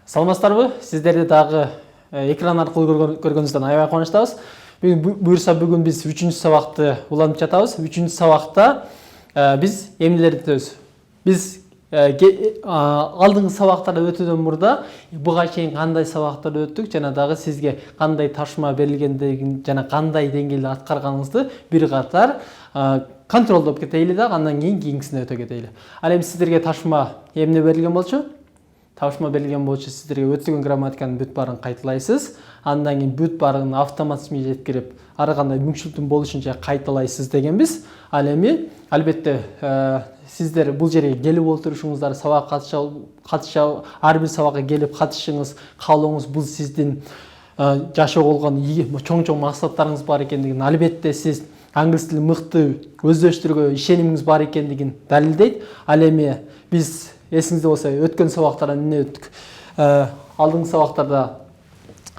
Саламатсыздарбы? Сиздерди дагы экран аркылуу көргөнүңүздөн аябай кубанычтабыз. Буюрса бүгүн биз 3-чү сабакты улантып жатабыз. 3-чү сабакта биз эмнелерди өтөбүз? Биз алдыңкы сабактарды өтүүдөн мурда буга чейин кандай сабактарды өттүк жана дагы сизге кандай ташма берилгендигин жана кандай деңгээлде аткарганыңызды бир катар контролдоп кетели дагы, андан кийинкисине өтө кетели. Ал эми сиздерге ташма эмне берилген болчу? Ташма берилген болчу, сиздерге өтүлгөн грамматиканын бүт баарын кайталайсыз. Андан кийин бүт баарын автоматизмге жеткирип, ар кандай мүмкүнчүлүктүн болушунча кайталайсыз дегенбиз. Ал эми албетте сиздер бул жерге келип отурушуңуздар, сабак катыша, ар бир сабакка келип катышыңыз, каалооңуз бул сиздин жашоого болгон чоң максаттарыңыз бар экендигин, албетте сиз англис тилин мыкты өздөштүрүүгө ишенимиңиз бар экендигин далилдейт. Ал эми биз эсиңизде болсо өткөн сабактарда эмне өттүк? Алдыңкы сабактарда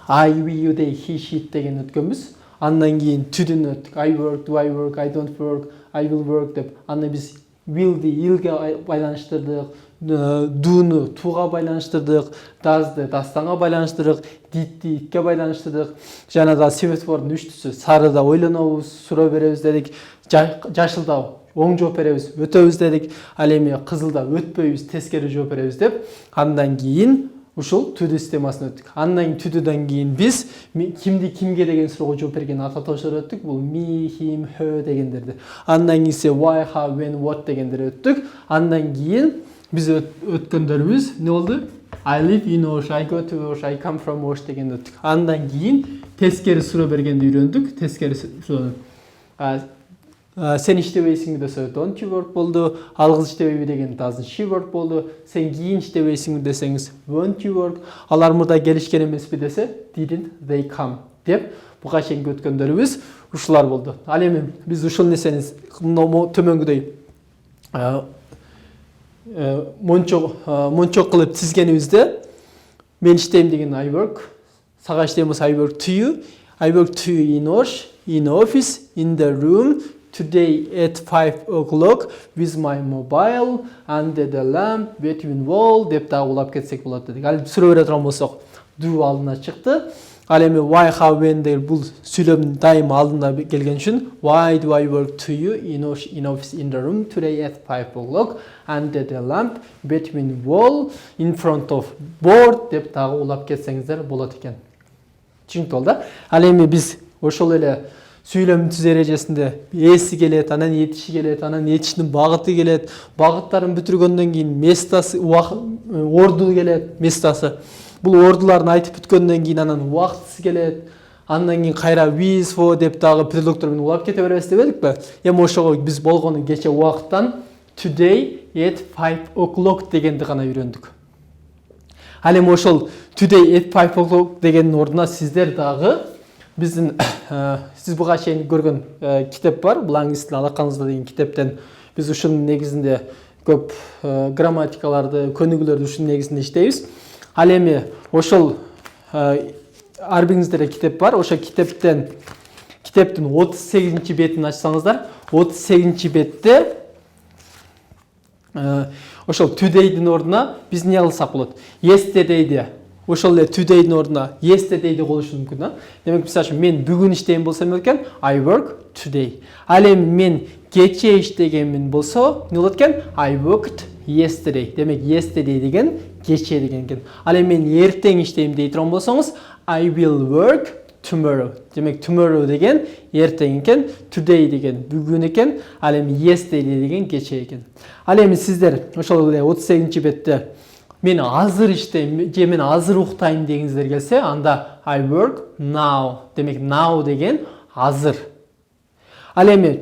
I, we, you, they, he, she деген өткөнбүз. Андан кийин to-дөн өттүк. I work, do I work, I don't work, I will work деп. Андан биз will'ди ill'ге байланыштырдык, do'ну to'га байланыштырдык, does'ды dastanга байланыштырдык, did'ди itке байланыштырдык. Жана да светофордун үчтүсү сарыда ойлонобуз, суроо беребиз дедик, жашылда оң жооп беребиз, өтөбүз дедик. Ал эми кызылда өтпөйбүз, тескери жооп беребиз деп. Андан кийин ушул to-do системасын өттүк. Андан кийин to-додан кийин биз кимди кимге деген суроого жооп берген ата тоошор өттүк. Бул me, him, her дегендерди. Андан кийин why, how, when, what дегендерди өттүк. Андан кийин биз өткөндөрүбүз эмне болду? I live in Osh, I go to Osh, I come from Osh дегенди өттүк. Андан кийин тескери суроо бергенди үйрөндүк. Тескери суроо сен иштебейсиңби десе don't you work болду. Ал кыз иштебейби деген doesn't she work болду. Сен кийин иштебейсиңби десеңиз won't you work. Алар мурда келишкен эмеспи десе didn't they come деп буга чейинки өткөндөрүбүз ушулар болду. Ал эми биз ушул нерсени төмөнгүдөй мончок кылып тизгенибизде мен иштейм деген I work, сага иштейм болсо I work to you. I work to you in Osh, in office, in the room. Today at 5 o'clock with my mobile under the lamp between wall деп дагы улап кетсек болот дедик. Ал суроо бере турган болсок do алдына чыкты. Ал эми why, how, when деген бул сүйлөм дайыма алдында келген үчүн why do I work to you in office in the room today at 5 o'clock under the lamp between wall in front of board деп дагы улап кетсеңиздер болот экен. Түшүнүктүү болду да? Ал эми биз ошол эле сүйлөм түз эрежесинде эси келет, анан этиши келет, анан этиштин багыты келет. Багыттарын бүтүргөндөн кийин местасы, орду келет, местасы. Бул ордуларын айтып бүткөндөн кийин анан убактысы келет. Андан кийин кайра with, for деп дагы предлогдор менен улап кете беребиз деп эликпи? Эми ошого биз болгону кече убакыттан today at 5 o'clock дегенди гана үйрөндүк. Ал эми ошол today at 5 o'clock дегендин ордуна сиздер дагы биздин сиз буга чейин көргөн китеп бар. Бул англис тилин алакаңызда деген китептен биз ушунун негизинде көп грамматикаларды, көнүгүүлөрдү ушунун негизинде иштейбиз. Ал эми ошол ар бириңиздерде китеп бар. Ошол китептин 38-чи бетин ачсаңыздар, 38-чи бетте ошол today'дин ордуна биз эмне кылсак болот? Yesterday'ди ошол эле today'дин ордуна yesterday'ди коюшу мүмкүн да. Демек, мисалы үчүн мен бүгүн иштейм болсом экен I work today. Ал эми мен кече иштегенмин болсо эмне болот экен? I worked yesterday. Демек, yesterday деген кече деген экен. Ал эми мен эртең иштейм дей турган болсоңуз I will work tomorrow. Демек, tomorrow деген эртең экен, today деген бүгүн экен, ал эми yesterday деген кече экен. Ал эми сиздер ошол эле 38-чи бетте мен азыр иштейм же мен азыр уктайм дегиңиздер келсе, анда I work now. Демек, now деген азыр. Ал эми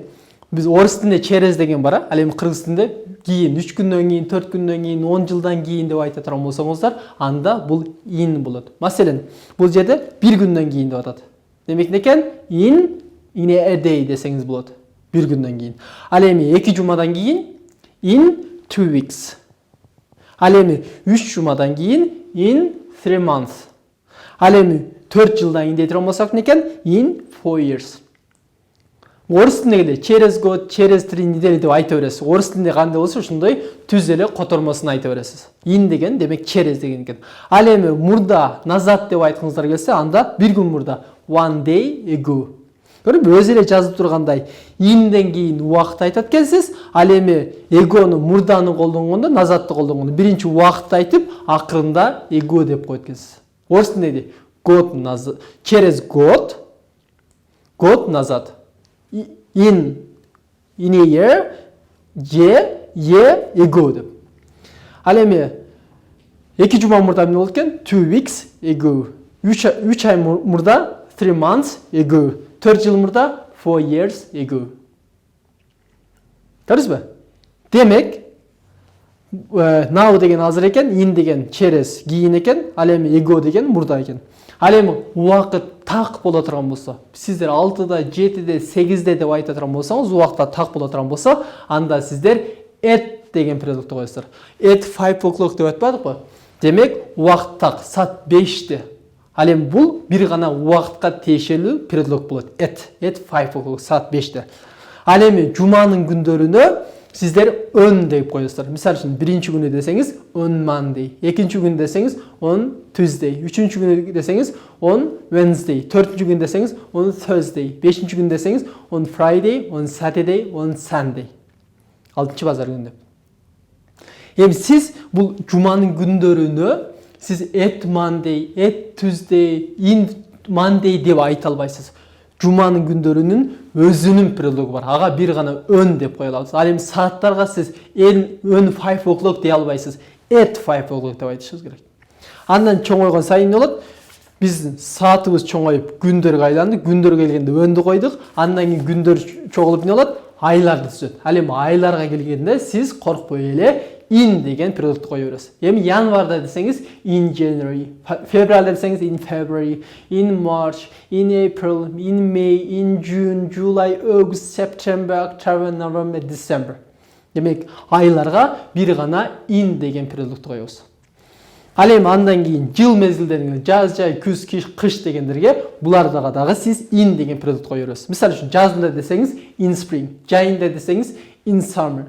биз орус тилинде через деген бар, ал эми кыргыз тилинде кийин 3 күндөн кийин, 4 күндөн кийин, 10 жылдан кийин деп айта турган болсоңуздар, анда бул in болот. Маселен, бул жерде 1 күндөн кийин деп атат. Демек, некен? In a day десеңиз болот. 1 күндөн кийин. Ал эми 2 жумадан кийин in 2 weeks. Ал эми 3 жумадан кийин in 3 months. Ал эми 4 жылдан кийин дей турган болсок некен? In 4 years. Орыс тілінде через год, через 3 неделя деп айта бересіз. Орыс тілінде қандай болса, ошондой түз эле котормосун айта бересіз. Ин деген демек через деген экен. Ал эми мурда, назад деп айткыңыздар келсе, анда bir gün мурда, one day ago. Көрүп, өзү эле жазып тургандай, инден кийин убакыт айтат экенсиз, ал эми эгону мурданы колдонгондо, назадты колдонгондо биринчи убакытты айтып, акырында эго деп коет экенсиз. Орыс тілінде год назад, через год назад. In a year, ago деп. Ал эми 2 жума мурда эмне болот экен? 2 weeks ago. 3 ай мурда 3 months ago. 4 жыл мурда 4 years ago. Көрдүңүзбү? Демек, now деген азыр экен, in деген через кийин экен, ал эми ago деген мурда экен. Ал эми убакыт так боло турган болсо, сиздер 6-да, 7-де, 8-де деп айта турган болсоңуз, убакытта так боло турган болсо, анда сиздер at деген предлогду коесуздар. At 5 o'clock деп айтпадыкпы? Демек, убакыт так, саат 5-те. Ал эми бул бир гана убакытка тиешелүү предлог болот. At 5 o'clock, саат 5-те. Ал эми жуманын күндөрүнө сиздер on деп коесуздар. Мисалы үчүн, биринчи күнү десеңиз on Monday, экинчи күнү десеңиз on Tuesday, үчүнчү күнү десеңиз on Wednesday, төртүнчү күнү десеңиз on Thursday, бешинчи күнү десеңиз on Friday, on Saturday, on Sunday. Алтынчы базар күнү. Эми сиз бул жуманын күндөрүнө сиз at Monday, at Tuesday, in Monday деп айта албайсыз. Жуманын күндөрүнүн өзүнүн предлогу бар. Ага бир гана on деп кое аласыз. Ал эми сааттарга сиз on 5 o'clock дей албайсыз. At 5 o'clock деп айтышыңыз керек. Андан чоңойгон сайын эмне болот? Биздин саатыбыз чоңоюп күндөргө айланды. Күндөргө келгенде өндү койдук. Андан кийин күндөр чогулуп эмне болот? Айларды түзөт. Ал эми айларга келгенде сиз коркпой эле in деген предлогду кое бересиз. Эми январда десеңиз in January, февралда десеңиз in February, in March, in April, in May, in June, July, August, September, October, November, December. Демек, айларга бир гана in деген предлогду коебуз. Ал эми андан кийин жыл мезгилдеринде жаз, жай, күз, кыш дегендерге булардага дагы сиз in деген предлогду кое бересиз. Мисалы үчүн, жазында десеңиз in spring, жайында десеңиз in summer.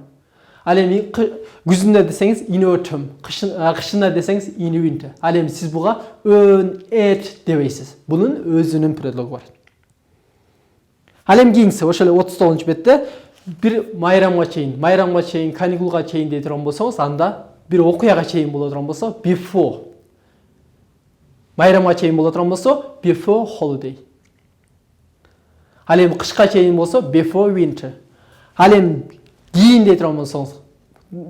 Ал эми күзүндө десеңиз in autumn, кышында десеңиз in winter. Ал эми сиз буга on, at дебейсиз. Бунун өзүнүн предлогу бар. Ал эми кийинкиси ошол 39 бетте бир майрамга чейин, каникулга чейин дей турган болсоңуз, анда бир окуяга чейин боло турган болсо before. Майрамга чейин боло турган болсо before holiday. Ал эми кышка чейин болсо before winter. Ал эми кийин дей турган болсоңуз,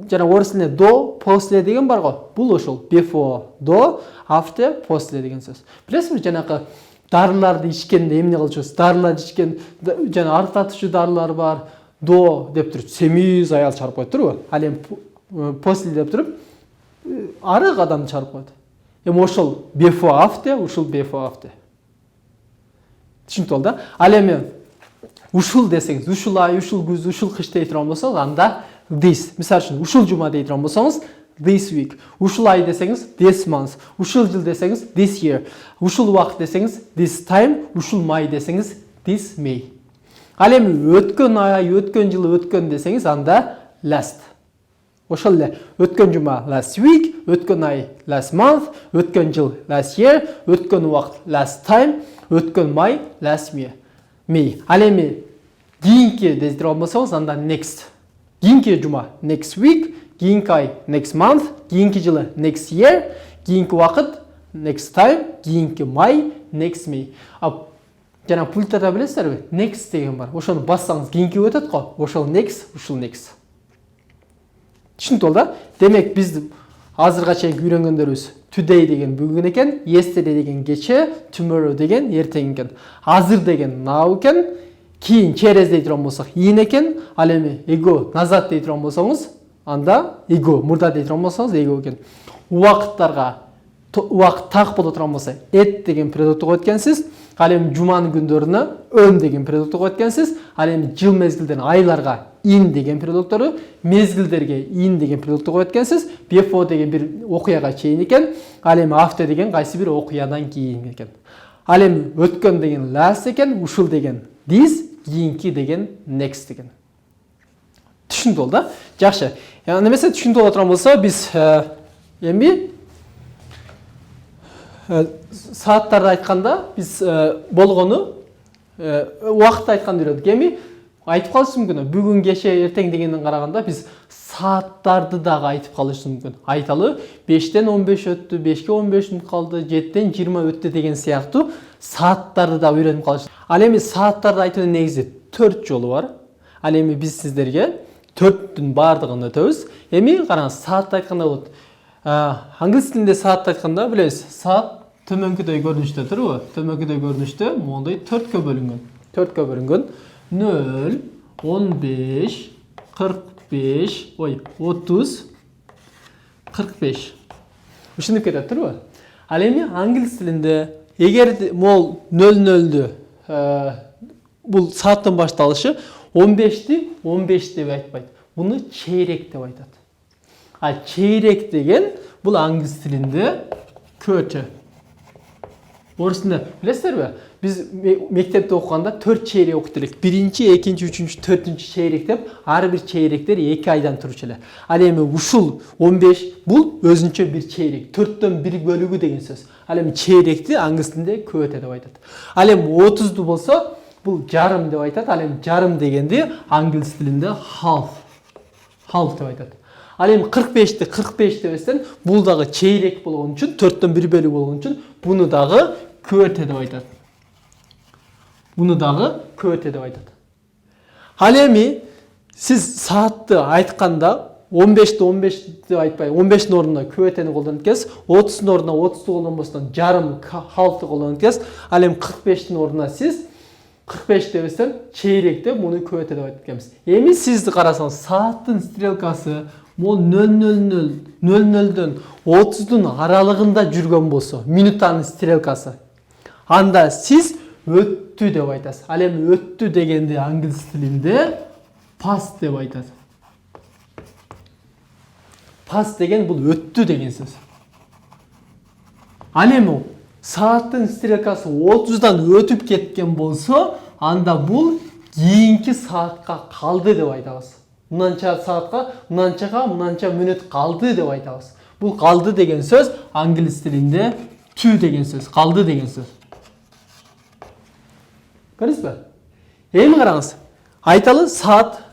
жана орыс тилинде до, после деген бар го. Бул ошол before, до, after, после деген сөз. Билесизби, жанакы дарыларды ичкенде эмне кылчубуз? Дарыларды ичкен, жана арыктатуучу дарылар бар. До деп туруп, семиз аял чарып коет турбу? Ал эми после деп туруп, арык адам чарып коет. Эми ошол before, after, ушул before, after. Түшүнүп болду да? Ал эми ушул десеңиз, ушул ай, ушул күз, ушул кыш дей турган болсоңуз, анда this. Мисалы үчүн, ушул жума дей турган болсоңуз, this week. Ушул ай десеңиз, this month. Ушул жыл десеңиз, this year. Ушул убакыт десеңиз, this time. Ушул май десеңиз, this May. Ал эми өткөн ай, өткөн жыл, өткөн десеңиз, анда last. Ошол эле өткөн жума last week, өткөн ай last month, өткөн жыл last year, өткөн убакыт last time, өткөн май last May. Ал эми кийинки дей турган болсоңуз, анда next. Кийинки жума next week, кийинки ай next month, кийинки жылы next year, кийинки убакыт next time, кийинки май next May. Жана пульттарда билесиздерби? Next деген бар. Ошону бассаңыз кийинки өтөт го. Ошол next, ушул next. Түшүнүп болду да? Демек биз азырга чейин үйрөнгөндөрүбүз today деген бүгүн экен, yesterday деген кече, tomorrow деген эртең экен. Азыр деген now экен, кийин через дей турган болсок in экен, ал эми ago назад дей турган болсоңуз, анда ago, мурда дей турган болсоңуз ago экен. Убакыттарга убакыт так боло турган болсо at деген предлогду коет экенсиз. Ал эми жуманын күндөрүнө on деген предлогду коет экенсиз. Ал эми жыл мезгилдерин айларга in деген предлогдору, мезгилдерге in деген предлогду коет экенсиз. Before деген бир окуяга чейин экен. Ал эми after деген кайсы бир окуядан кийин экен. Ал эми өткөн деген last экен, ушул деген this, кийинки деген next деген. Түшүндү болду да? Жакшы. Немесе түшүндү боло турган болсо, биз эми сааттарды айтканда биз болгону убакытты айтканды үйрөндүк. Эми айтып калышы мүмкүн. Бүгүн, кече, эртең дегенден караганда биз сааттарды дагы айтып калышы мүмкүн. Айталы 5-тен 15 өттү, 5-ке 15 мүнөт калды, 7-тен 20 өттү деген сыяктуу сааттарды да үйрөнүп калыш. Ал эми сааттарды айтуунун негизи 4 жолу бар. Ал эми биз сиздерге 4-түн бардыгын өтөбүз. Эми караңыз, саатты айтканда болот. Англис тилинде саатты айтканда билебиз, саат төмөнкүдөй көрүнүштө турбу? Төмөнкүдөй көрүнүштө моундай 4кө бөлүнгөн. 4кө бөлүнгөн. 0, 15, 45, 30, 45. Ушинтип кетет турбу? Ал эми англис тилинде эгер могул 00-дү бул сааттын башталышы 15-ти 15 деп айтпайт. Буну чейрек деп айтат. А чейрек деген бул англис тилинде quarter. Орысында билесиздерби? Биз мектепте окуганда 4 чейрек окуп элек. 1-чи, 2-чи, 3-чү, 4-чү чейрек деп, ар бир чейректер 2 айдан турчу эле. Ал эми ушул 15 бул өзүнчө бир чейрек. 4төн 1 бөлүгү деген сөз. Ал эми чейректи англис тилинде quarter деп айтат. Ал эми 30ду болсо, бул жарым деп айтат. Ал эми жарым дегенди англис тилинде half. Half деп айтат. Ал эми 45-ти 45 деп эстен, бул дагы чейрек болгон үчүн, 4төн 1 бөлүгү болгон үчүн буну дагы quarter деп айтат. Буну дагы quarter деп айтат. Ал эми сиз саатты айтканда 15-ти 15 деп айтпай, 15-тин ордуна quarterни колдонуп экенсиз, 30-тун ордуна 30-ту колдонбостон жарым half'ты колдонуп экенсиз. Ал эми 45-тин ордуна сиз 45 деп эстен чейрек деп муну quarter деп айтып экенбиз. Эми сизди карасаңыз, сааттын стрелкасы мол 00-дөн 30-дун аралыгында жүргөн болсо, минутанын стрелкасы, анда сиз өттү деп айтасыз. Ал эми өттү дегенди англис тилинде pass деп айтат. Pass деген бул өттү деген сөз. Ал эми сааттын стрелкасы 30-дан өтүп кеткен болсо, анда бул кийинки саатка калды деп айтабыз. Мынанча саатка, мынанча мүнөт калды деп айтабыз. Бул калды деген сөз англис тилинде to деген сөз, калды деген сөз. Көрдүңүзбү? Эми караңыз. Айталы саат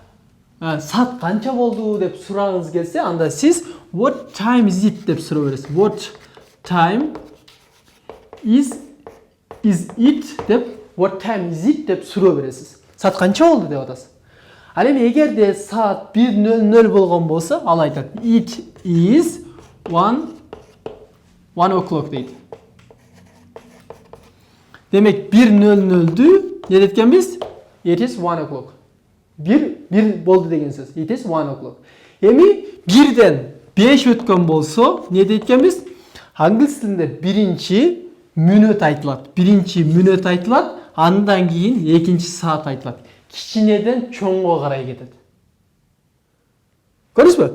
канча болду деп сурагыңыз келсе, анда сиз what time is it деп суроо бересиз. What time is it деп what time is it деп суроо бересиз. Саат канча болду деп атасыз. Ал эми эгерде саат 1:00 болгон болсо, ал айтат it is 1 o'clock дейт. Демек 1:00-дү не деткенбиз? It is 1 o'clock. 1 болду деген сөз. It is 1 o'clock. Эми 1ден 5 өткөн болсо, не деткенбиз? Англис тилинде биринчи мүнөт айтылат. Биринчи мүнөт айтылат, андан кийин экинчи саат айтылат. Кичинеден чоңго карай кетет. Көрдүңүзбү?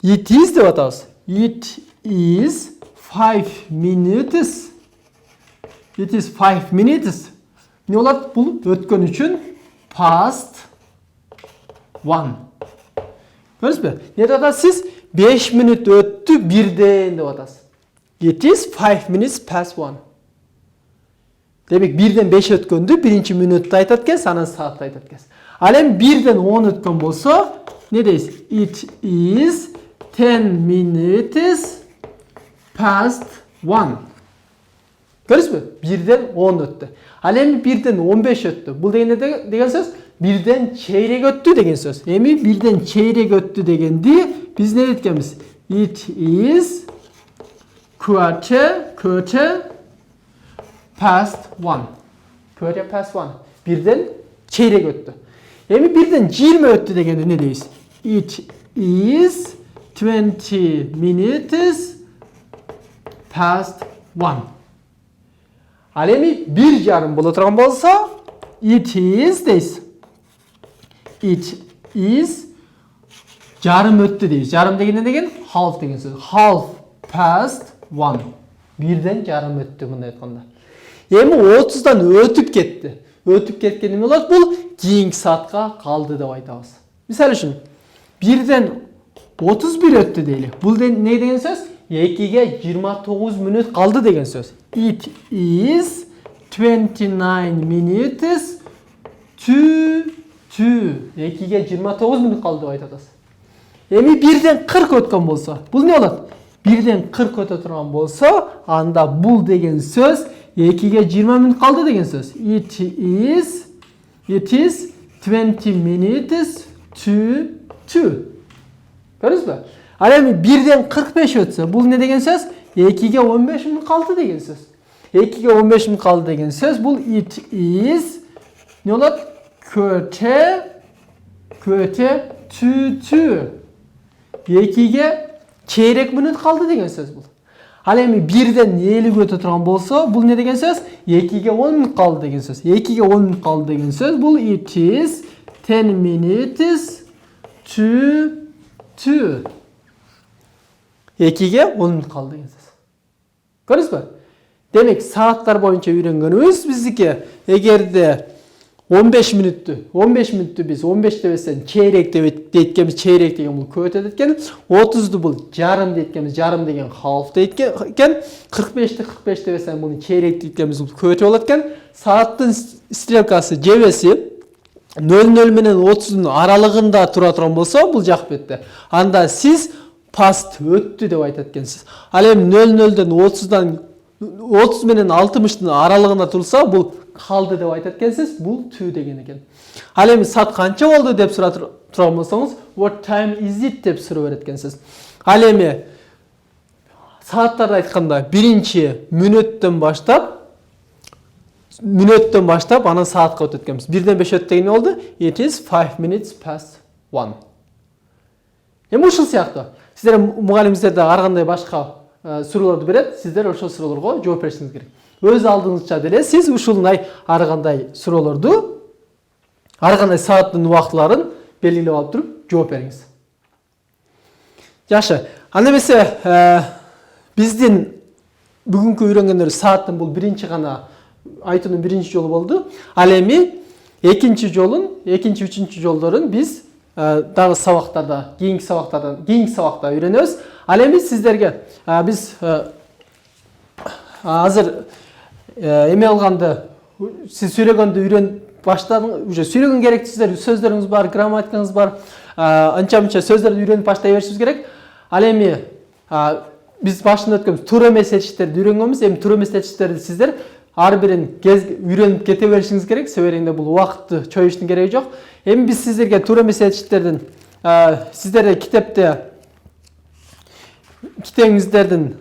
It is деп атабыз. It is 5 minutes. It is 5 minutes. Не болот? Бул өткөн үчүн past 1. Көрдүңүзбү? Не деп атасыз? 5 мүнөт өттү 1ден деп атасыз. It is 5 minutes past 1. Демек 1ден 5 өткөндү биринчи мүнөттү айтат экенсиз, анан саатты айтат экенсиз. Ал эми 1ден 10 өткөн болсо, не дейсиз? It is 10 minutes past 1. Көрдүңүзбү? 1ден 10 өттү. Ал эми 1ден 15 өттү. Бул деген сөз 1ден чейрек өттү деген сөз. Эми 1ден чейрек өттү дегенди биз не деткенбиз? It is quarter past 1. Quarter past 1. 1ден чейрек өттү. Эми 1ден 20 өттү дегенде не дейбиз? It is 20 minutes past 1. Ал эми 1,5 боло турган болсо, it is дейсиз. It is жарым өттү дейбиз. Жарым деген деген half деген сөз. Half past 1. 1ден жарым өттү мындай айтканда. Эми 30дан өтүп кетти. өтүп кеткен неме болот? Бул кийинки саатка калды деп айтабыз. Мисалы үчүн 1ден 31 өттү дейли. Бул не деген сөз? 2ге 29 мүнөт калды деген сөз. It is 29 minutes to 2ге 29 мүнөт калды деп айтабыз. Эми 1ден 40 өткөн болсо, бул не болот? 1ден 40 өтө турган болсо, анда бул деген сөз 2ге 20 мүнөт калды деген сөз. It is 20 minutes to 2. Көрдүңүзбү? Ал эми 1ден 45 өтсө, бул не деген сөз? 2ге 15 мүнөт калды деген сөз. 2ге 15 мүнөт калды деген сөз, бул it is не болот? Көтө 2. 2ге чейрек мүнөт калды деген сөз бул. Ал эми 1ден 50 өтө турган болсо, бул не деген сөз? 2ге 10 мүнөт калды деген сөз. 2ге 10 мүнөт калды деген сөз, бул it is 10 minutes to 2. 2ге 10 мүнөт калды деген сөз. Көрдүңүзбү? Демек, сааттар боюнча үйрөнгөнүбүз биздики эгерде 15 мүнөттү биз 15 деп эсен чейрек деп дейткенбиз, чейрек деген бул көп өтөт экен. 30ду бул жарым дейткенбиз, жарым деген half дейт экен. 45ти 45 деп эсен буну чейрек дейткенбиз, бул көп өтө болот экен. Сааттын стрелкасы жебеси 00 менен 30дун аралыгында тура турган болсо, бул жак бетте. Анда сиз past өттү деп айтат экенсиз. Ал эми 00ден 30 менен 60дын аралыгында турса, бул калды деп айтат экенсиз. Бул to деген экен. Ал эми саат канча болду деп сурап турган болсоңуз, what time is it деп сурап берет экенсиз. Ал эми сааттарды айтканда биринчи мүнөттөн баштап анан саатка өтөт экенбиз. 1ден 5 өттү деген болду? It is 5 minutes past 1. Эми ушул сыяктуу. Сиздер мугалимиңиздер да ар кандай башка суроолорду берет, сиздер ошол суроолорго жооп беришиңиз керек. Өз алдыңызча деле сиз ушулдай ар кандай суроолорду, ар кандай сааттын убактыларын белгилеп алып туруп жооп бериңиз. Жакшы. Анда эмесе биздин бүгүнкү үйрөнгөндөр сааттын бул биринчи гана айтуунун биринчи жолу болду. Ал эми экинчи жолун, экинчи, үчүнчү жолдорун биз дагы сабактарда, кийинки сабакта үйрөнөбүз. Ал эми сиздерге биз азыр эме алганды, сиз сүйлөгөндү үйрөнүп баштадыңыз, уже сүйлөгөн керексиздер, сөздөрүңүз бар, грамматикаңыз бар, анча-мынча сөздөрдү үйрөнүп баштай беришиңиз керек. Ал эми биз башында өткөнбүз туура эмес этиштерди үйрөнгөнбүз. Эми туура эмес этиштерди сиздер ар бирин үйрөнүп кете беришиңиз керек. Себебинде бул убакытты чоюштун кереги жок. Эми биз сиздерге туура эмес этиштердин сиздерде китебиңиздердин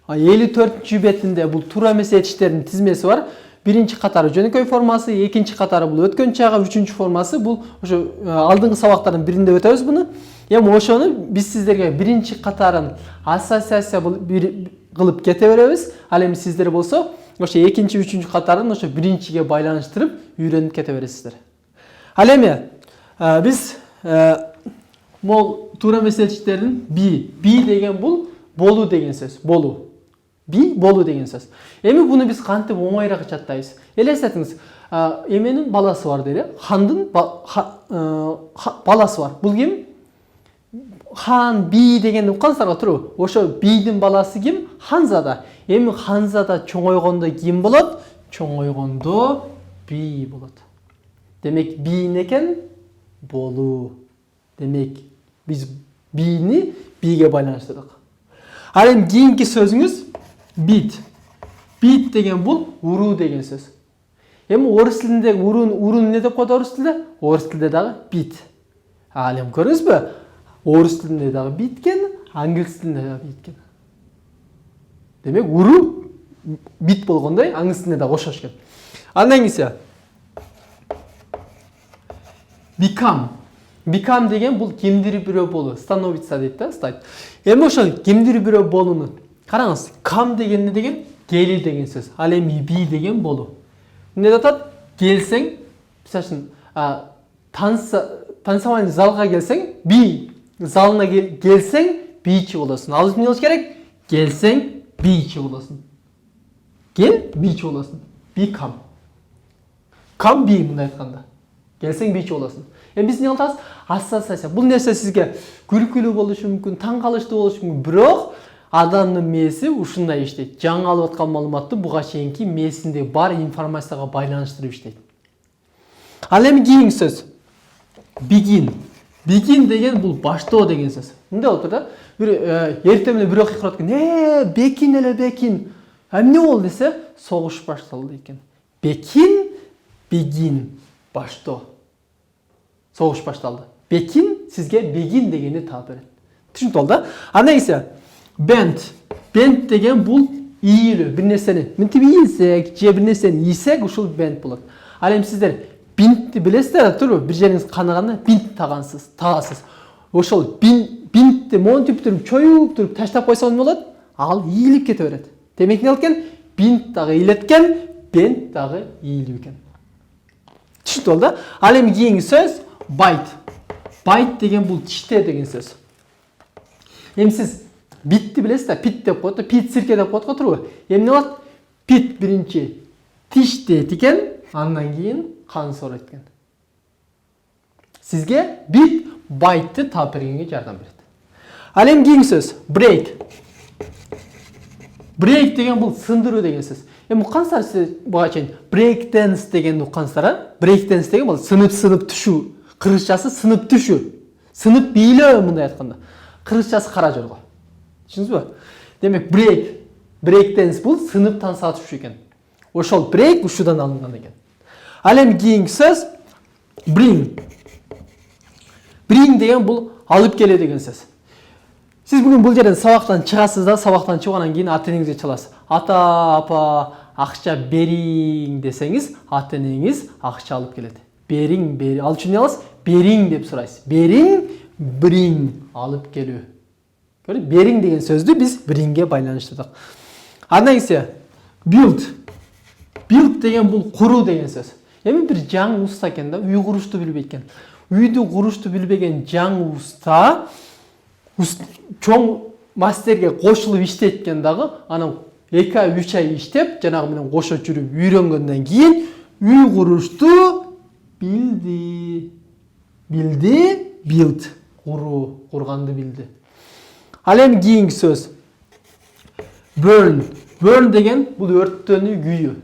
54 бетинде бул туура эмес этиштердин тизмеси бар. Биринчи катары жөнөкөй формасы, экинчи катары бул өткөн чагы, үчүнчү формасы бул ошо алдыңкы сабактардын биринде өтөбүз буну. Эми ошону биз сиздерге биринчи катарын ассоциация кылып кете беребиз. Ал эми сиздер болсо ошо экинчи, үчүнчү катарын ошо биринчиге байланыштырып үйрөнүп кете бересиздер. Ал эми биз мол туура эмес этиштердин би деген бул болуу деген сөз. Болуу. Би болуу деген сөз. Эми буну биз кантип оңойраак чаттайбыз? Элестетиңиз, эменин баласы бар дейли. Хандын баласы бар. Бул ким? Хан би дегенди уккансыздарбы туру? Ошо бидин баласы ким? Ханзада. Эми Ханзада чоңойгондо ким болот? Чоңойгондо би болот. Демек би эмне экен? Болуу. Демек биз бини биге байланыштырдык. Ал эми кийинки сөзүңүз бит. Бит деген бул уруу деген сөз. Эми орус тилинде урууну эмне деп коет орус тилде? Орус тилде дагы бит. Ал эми көрдүңүзбү? Орус тилинде дагы бит экен, англис тилинде дагы бит экен. Демек уруу бит болгондой, англис тилинде дагы окшош экен. Андан кийин become деген бул кимдир бирөө болуу, становиться дейт да, стать. Эми ошо кимдир бирөө болууну караңыз. Come деген эмне деген? Келүү деген сөз. Ал эми be деген болуу. Эмне деп атат? Келсең, мисалы танцевальный залга келсең, би залына келсең, бийчи болосуң. Ал эмне болуш керек? Келсең, бийчи болосуң. Кел, бийчи болосуң. Become. Come be мындай айтканда. Келсең бийчи болосуң. Биз эмне кылабыз? Ассоциация. Бул нерсе сизге күлкүлүү болушу мүмкүн, таң калыштуу болушу мүмкүн, бирок адамдын мээси ушундай иштейт. Жаңы алып аткан маалыматты буга чейинки мээсинде бар информацияга байланыштырып иштейт. Ал эми кийинки сөз. Begin. Begin деген бул баштоо деген сөз. Мындай болуп да, бир эртең менен бирөө кыйкырып аткан, бекин эле бекин. Эмне болду десе, согуш башталды экен. Бекин, begin, баштоо. Согуш башталды. Бекин сизге begin дегенди таап берет. Түшүнүп болду да? Андан кийин bend. Bend деген бул ийилүү, бир нерсени мынтип ийилсек, же бир нерсени ийсек, ушул bend болот. Ал эми сиздер bindти билесиздер, туурабы? Бир жериңиз канаганда bind тагасыз. Ошол bindти монтип туруп, чоюп туруп таштап койсоң эмне болот? Ал ийилип кете берет. Демек эмне экен? Bind дагы ийилеткен, bend дагы ийилүү экен. Түшүнүп болду да? Ал эми кийинки сөз bite. Bite деген бул тиште деген сөз. Эми сиз bitти билесиз да, pit деп коет да, pit сирке деп коет го, туурабы? Эмне болот? Pit биринчи тиштейт экен, андан кийин кан соройт экен. Сизге bit bite'ти таап бергенге жардам берет. Ал эми кийинки сөз break. Break деген бул сындыруу деген сөз. Эми уккансыздар сиз буга чейин break dance дегенди уккансыздар, а? Break dance деген бул сынып түшүү. Кыргызчасы сынып түшүү. Сынып бийлөө мындай айтканда. Кыргызчасы кара жорго. Түшүндүңүзбү? Демек break dance бул сыныптан сатып түшүү экен. Ошол break ушудан алынган экен. Ал эми кийинки сөз bring. Bring деген бул алып келе деген сөз. Сиз бүгүн бул жерден сабактан чыгасыз да, сабактан чыгандан кийин ата-энеңизге чаласыз. Ата, апа, акча бериң десеңиз, ата-энеңиз акча алып келет. Бериң, ал үчүн эмне аласыз? Бериң деп сурайсыз. Бериң, bring, алып келүү. Көрдүңүзбү? Бериң деген сөздү биз bringге байланыштырдык. Андан кийин build. Build деген бул куруу деген сөз. Эми бир жаңы уста экен да, үй курушту билбейт экен. Үйдү курушту билбеген жаңы уста чоң мастерге кошулуп иштейт экен дагы, анан 2-3 ай иштеп, жанагы менен кошо жүрүп үйрөнгөндөн кийин үй курушту билди. Build, курганды билди. Ал эми кийинки сөз burn. Burn деген бул өрттөнүү, күйүү.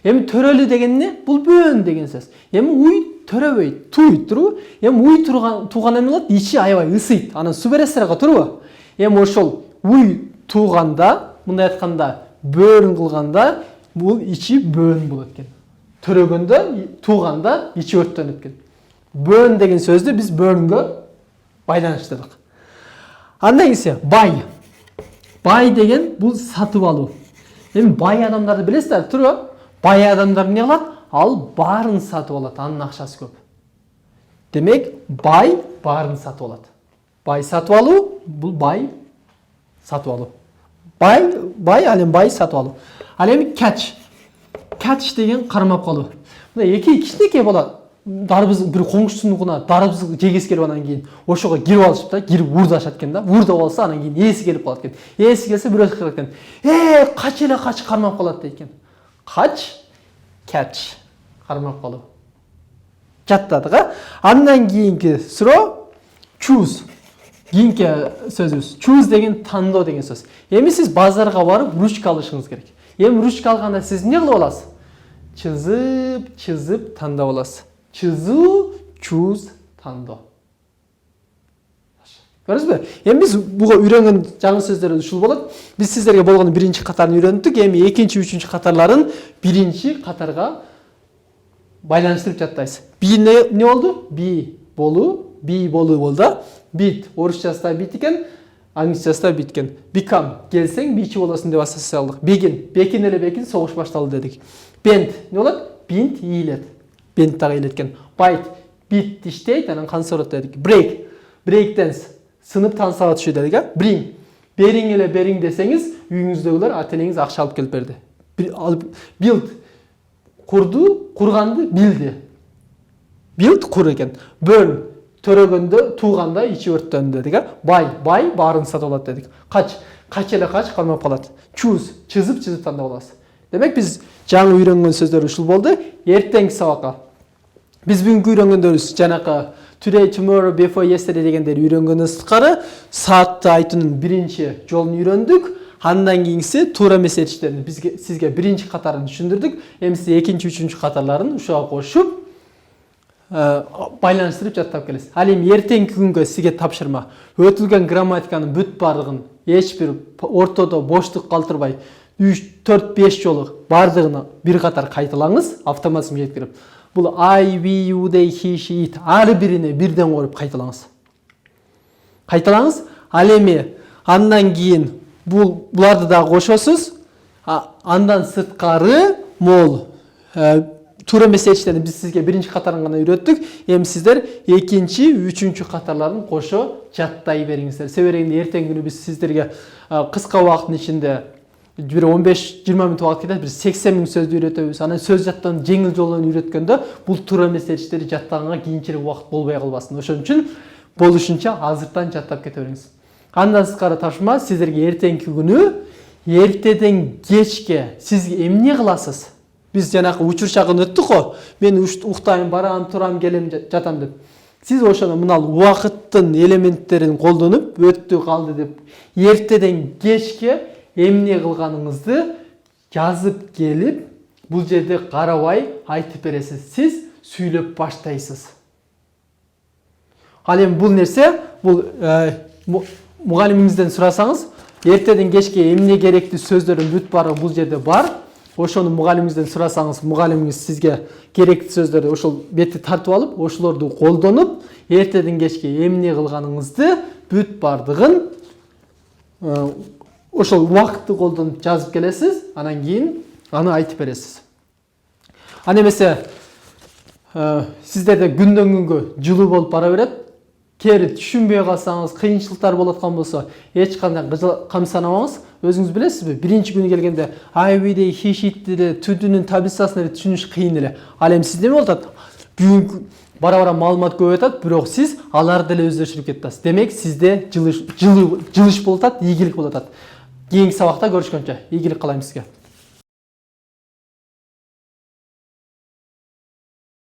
Эми төрөлүү деген эмне? Бул burn деген сөз. Эми уй төрөбөйт, туйт, туурабы? Эми уй тууганда эмне болот? Ичи аябай ысыйт. Анан суу бересиздер го, туурабы? Эми ошол уй тууганда, мындай айтканда, burn кылганда, бул ичи burn болот экен. Төрөгөндө, тууганда ичи өрттөнөт экен. Burn деген сөздү биз burn'гө байланыштырдык. Андан кийин buy. Buy деген бул сатып алуу. Эми бай адамдарды билесиздер, туурабы? Бай адамдар эмне кылат? Ал баарын сатып алат, анын акчасы көп. Демек, бай баарын сатып алат. Бай сатып алуу, бул бай сатып алуу. Бай, ал эми бай сатып алуу. Ал эми catch. Catch деген кармап калуу. Мына кичинекей бала дарбыз бир коңшусунукуна дарбыз жегиси келип анан кийин ошого кирип алышып да, кирип уурдашат экен да. Уурдап алса анан кийин ээси келип калат экен. Ээси келсе бирөө кырат экен. Кач кармап калат дейт экен. Catch. Кармап калуу. Жаттадык, а? Андан кийинки суроо choose. Кийинки сөзүбүз choose деген тандоо деген сөз. Эми сиз базарга барып ручка алышыңыз керек. Эми ручка алганда сиз эмне кылып аласыз? Чызып тандап аласыз. Чызуу, choose, тандоо. Көрдүңүзбү? Эми биз буга үйрөнгөн жаңы сөздөр ушул болот. Биз сиздерге болгону биринчи катарын үйрөндүк. Эми экинчи, үчүнчү катарларын биринчи катарга байланыштырып жаттайсыз. Би эмне болду? Би болуу болду. Bit орусчасында бит экен, англисчасында бит экен. Become келсең бичи болосуң деп ассоциация алдык. Бекин эле бекин согуш башталды дедик. Bend эмне болот? Bind ийилет. Bend дагы ийилеткен. Bite бит тиштейт, анан кан сорот дедик. Break dance сыныптан саат түшүү дедик, а? Bring бериң эле бериң десеңиз, үйүңүздөгүлөр ата-энеңиз акча алып келип берди. Build курганды билди. Build кур экен. Burn төрөгөндө, тууганда ичи өрттөндү дедик, а? Бай баарын сатып алат дедик. Кач эле кармап калат. Choose чызып тандап аласыз. Демек биз жаңы үйрөнгөн сөздөр ушул болду. Эртеңки сабакка биз бүгүнкү үйрөнгөндөрүбүз жанакы today, tomorrow, before, yesterday дегендерди үйрөнгөндөн сырткары саатты айтуунун биринчи жолун үйрөндүк. Андан кийинкиси туура эмес этиштерин сизге биринчи катарын түшүндүрдүк. Эми сиз экинчи, үчүнчү катарларын ушуга кошуп байланыштырып жаттап келесиз. Ал эми эртеңки күнгө сизге тапшырма. Өтүлгөн грамматиканын бүт бардыгын эч бир ортодо боштук калтырбай 3, 4, 5 жолу бардыгын бир катар кайталаңыз, автоматизм жеткирип. Бул I, we, you, they, he, she, it ар бирине бирден коюп кайталаңыз. Кайталаңыз. Ал эми андан кийин буларды да кошосуз. Андан сырткары мол туура эмес этиштерди биз сизге биринчи катарын гана үйрөттүк. Эми сиздер экинчи, үчүнчү катарларын кошо жаттай бериңиздер. Себебинде эртеңки күнү биз сиздерге кыска убакыттын ичинде бир 15-20 мүнөт убакыт кетет, бир 80 000 сөздү үйрөтөбүз. Анан сөз жаттоонун жеңил жолун үйрөткөндө бул туура эмес этиштерди жаттаганга кийинчерээк убакыт болбой калбасын. Ошон үчүн болушунча азыртан жаттап кете бериңиз. Андан сырткары тапшырма сиздерге эртеңки күнү эртеден кечке сиз эмне кыласыз? Биз жанакы учурчагын өттүк го. Мен уктайм, барам, турам, келем, жатам деп. Сиз ошону мынал убакыттын элементтерин колдонуп, өттү, калды деп эртеден кечке эмне кылганыңызды жазып келип, бул жерде карабай айтып бересиз. Сиз сүйлөп баштайсыз. Ал эми бул нерсе, бул мугалимиңизден сурасаңыз, эртеден кечке эмне керектүү сөздөрдүн бүт бары бул жерде бар. Ошону мугалимиңизден сурасаңыз, мугалимиңиз сизге керектүү сөздөрдү ошол бетти тартып алып, ошолорду колдонуп, эртеден кечке эмне кылганыңызды бүт бардыгын ошол убакытты колдонуп жазып келесиз, анан кийин аны айтып бересиз. Аны эмесе сиздерде күндөн күнгө жылуу болуп бара берет. Кери түшүнбөй калсаңыз, кыйынчылыктар болот аткан болсо, эч кандай камсанабаңыз. Өзүңүз билесизби, биринчи күнү келгенде I, we, they, he, she деле түдүнүн табисасын түшүнүш кыйын эле. Ал эми сиз неме болуп атат? Бүгүн бара-бара маалымат көп атат, бирок сиз аларды деле өздөштүрүп кетип атасыз. Демек, сизде жылыш болуп атат, ийгилик болуп атат. Кийинки сабакта көрүшкөнчө ийгилик каалайм сизге.